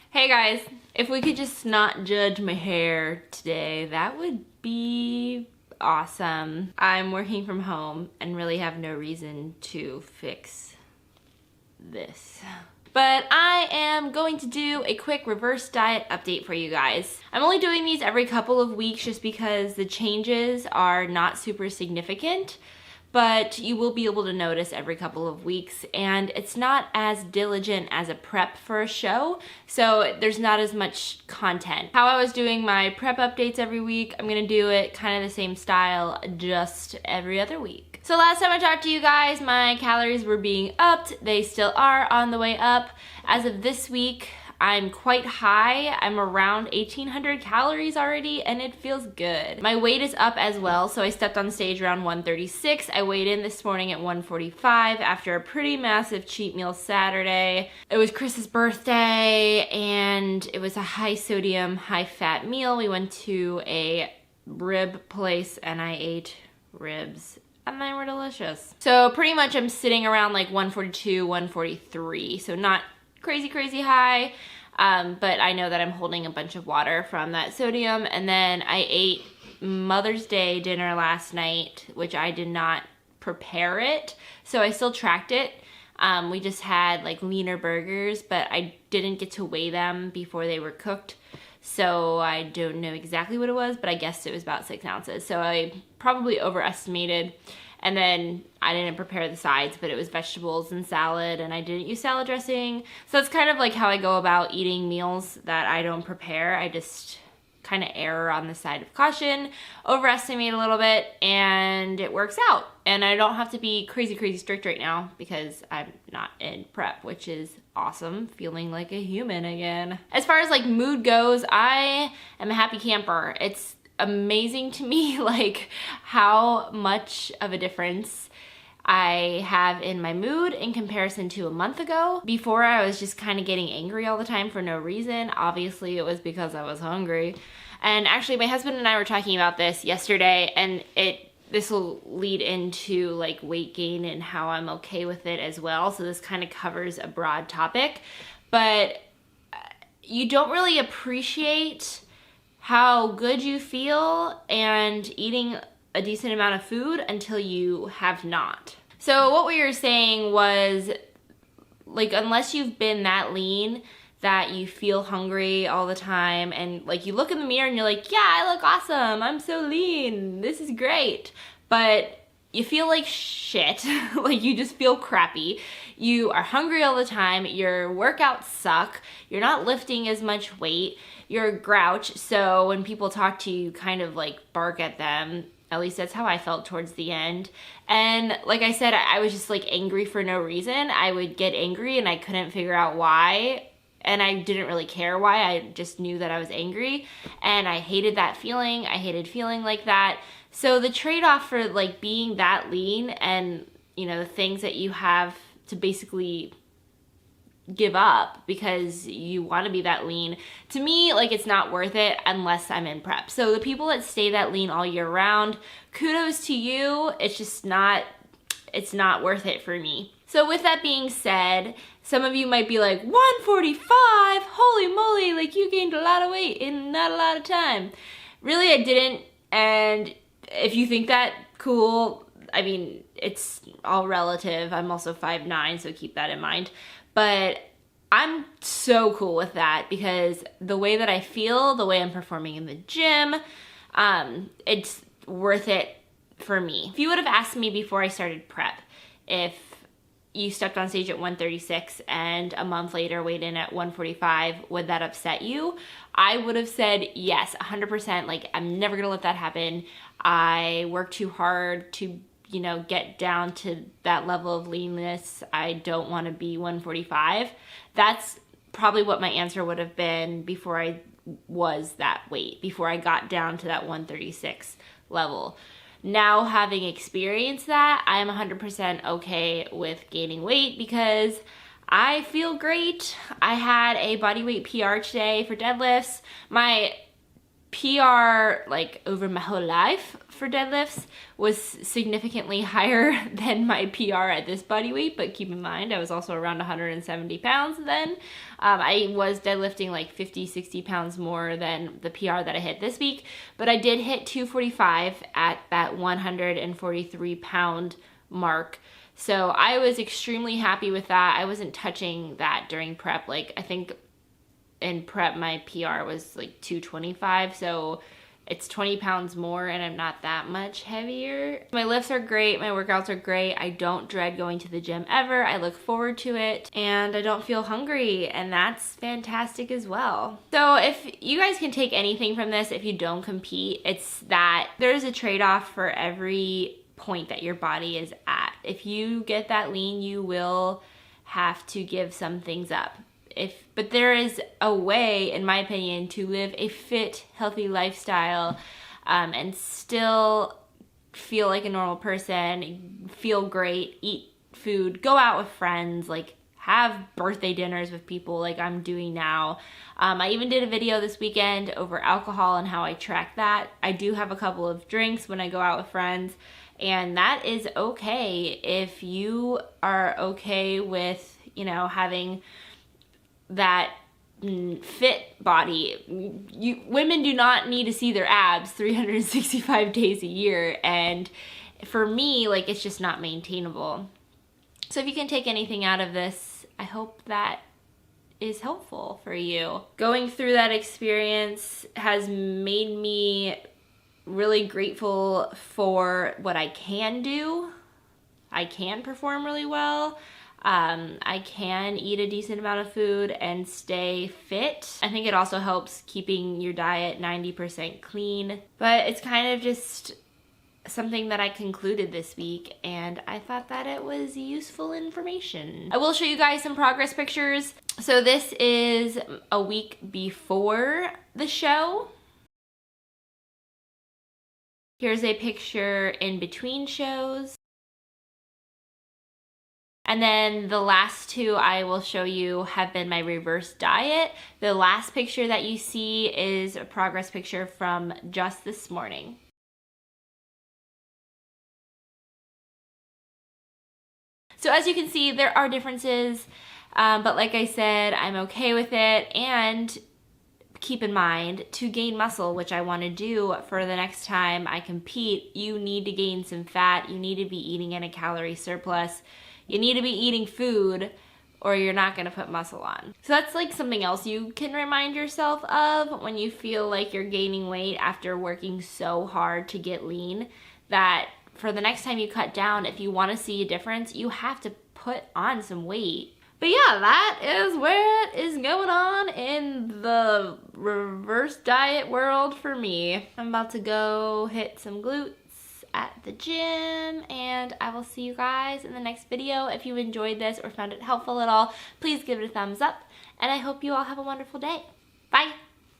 Hey guys, if we could just not judge my hair today, that would be awesome. I'm working from home and really have no reason to fix this. But I am going to do a quick reverse diet update for you guys. I'm only doing these every couple of weeks just because the changes are not super significant, but you will be able to notice every couple of weeks, and it's not as diligent as a prep for a show, so there's not as much content. How I was doing my prep updates every week, I'm gonna do it kind of the same style, just every other week. So last time I talked to you guys, my calories were being upped. They still are on the way up. As of this week, I'm quite high. I'm around 1,800 calories already, and it feels good. My weight is up as well, so I stepped on stage around 136. I weighed in this morning at 145 after a pretty massive cheat meal Saturday. It was Chris's birthday, and it was a high sodium, high fat meal. We went to a rib place, and I ate ribs, and they were delicious. So pretty much I'm sitting around like 142, 143, so not crazy high, but I know that I'm holding a bunch of water from that sodium. And then I ate Mother's Day dinner last night, which I did not prepare it, so I still tracked it. We just had like leaner burgers, but I didn't get to weigh them before they were cooked, so I don't know exactly what it was, but I guessed it was about 6 ounces, so I probably overestimated. And then I didn't prepare the sides, but it was vegetables and salad, and I didn't use salad dressing. So it's kind of like how I go about eating meals that I don't prepare. I just kind of err on the side of caution, overestimate a little bit, and it works out. And I don't have to be crazy strict right now because I'm not in prep, which is awesome. Feeling like a human again. As far as like mood goes, I am a happy camper. It's amazing to me like how much of a difference I have in my mood in comparison to a month ago. Before, I was just kind of getting angry all the time for no reason. Obviously it was because I was hungry. And actually my husband and I were talking about this yesterday, and this will lead into like weight gain and how I'm okay with it as well. So this kind of covers a broad topic, but you don't really appreciate how good you feel and eating a decent amount of food until you have not. So what we were saying was, like, unless you've been that lean that you feel hungry all the time, and like you look in the mirror and you're like, yeah, I look awesome, I'm so lean, this is great, but you feel like shit, like you just feel crappy. You are hungry all the time, your workouts suck, you're not lifting as much weight, you're a grouch, so when people talk to you, you kind of like bark at them. At least that's how I felt towards the end. And like I said, I was just like angry for no reason. I would get angry and I couldn't figure out why. And I didn't really care why. I just knew that I was angry. And I hated that feeling. I hated feeling like that. So the trade-off for like being that lean and, you know, the things that you have to basically give up because you want to be that lean, to me, like, it's not worth it unless I'm in prep. So the people that stay that lean all year round, kudos to you. It's just not, it's not worth it for me. So with that being said, some of you might be like, 145, holy moly, like you gained a lot of weight in not a lot of time. Really, I didn't. And if you think that, cool. I mean, it's all relative. I'm also 5'9", so keep that in mind. But I'm so cool with that because the way that I feel, the way I'm performing in the gym, it's worth it for me. If you would have asked me before I started prep, if you stepped on stage at 136 and a month later weighed in at 145, would that upset you? I would have said yes, 100%. Like, I'm never gonna let that happen. I work too hard to, you know, get down to that level of leanness. I don't want to be 145. That's probably what my answer would have been before I was that weight, before I got down to that 136 level. Now, having experienced that, I am 100% okay with gaining weight because I feel great. I had a body weight PR today for deadlifts. My PR like over my whole life for deadlifts was significantly higher than my PR at this body weight, but keep in mind I was also around 170 pounds then. I was deadlifting like 50-60 pounds more than the PR that I hit this week, but I did hit 245 at that 143 pound mark. So I was extremely happy with that. I wasn't touching that during prep. Like, I think in prep my PR was like 225, so it's 20 pounds more and I'm not that much heavier. My lifts are great, my workouts are great. I don't dread going to the gym ever. I look forward to it and I don't feel hungry, and that's fantastic as well. So if you guys can take anything from this, if you don't compete, it's that there's a trade-off for every point that your body is at. If you get that lean, you will have to give some things up. But there is a way, in my opinion, to live a fit, healthy lifestyle and still feel like a normal person, feel great, eat food, go out with friends, like have birthday dinners with people like I'm doing now. I even did a video this weekend over alcohol and how I track that. I do have a couple of drinks when I go out with friends, and that is okay if you are okay with, you know, having that fit body. Women do not need to see their abs 365 days a year, and for me, like, it's just not maintainable. So if you can take anything out of this, I hope that is helpful for you. Going through that experience has made me really grateful for what I can do. I can perform really well. I can eat a decent amount of food and stay fit. I think it also helps keeping your diet 90% clean, but it's kind of just something that I concluded this week, and I thought that it was useful information. I will show you guys some progress pictures. So this is a week before the show. Here's a picture in between shows. And then the last two I will show you have been my reverse diet. The last picture that you see is a progress picture from just this morning. So as you can see, there are differences, but like I said, I'm okay with it. And keep in mind, to gain muscle, which I want to do for the next time I compete, you need to gain some fat. You need to be eating in a calorie surplus. You need to be eating food, or you're not going to put muscle on. So that's like something else you can remind yourself of when you feel like you're gaining weight after working so hard to get lean, that for the next time you cut down, if you want to see a difference, you have to put on some weight. But yeah, that is what is going on in the reverse diet world for me. I'm about to go hit some glutes at the gym, and I will see you guys in the next video. If you enjoyed this or found it helpful at all, please give it a thumbs up, and I hope you all have a wonderful day. Bye!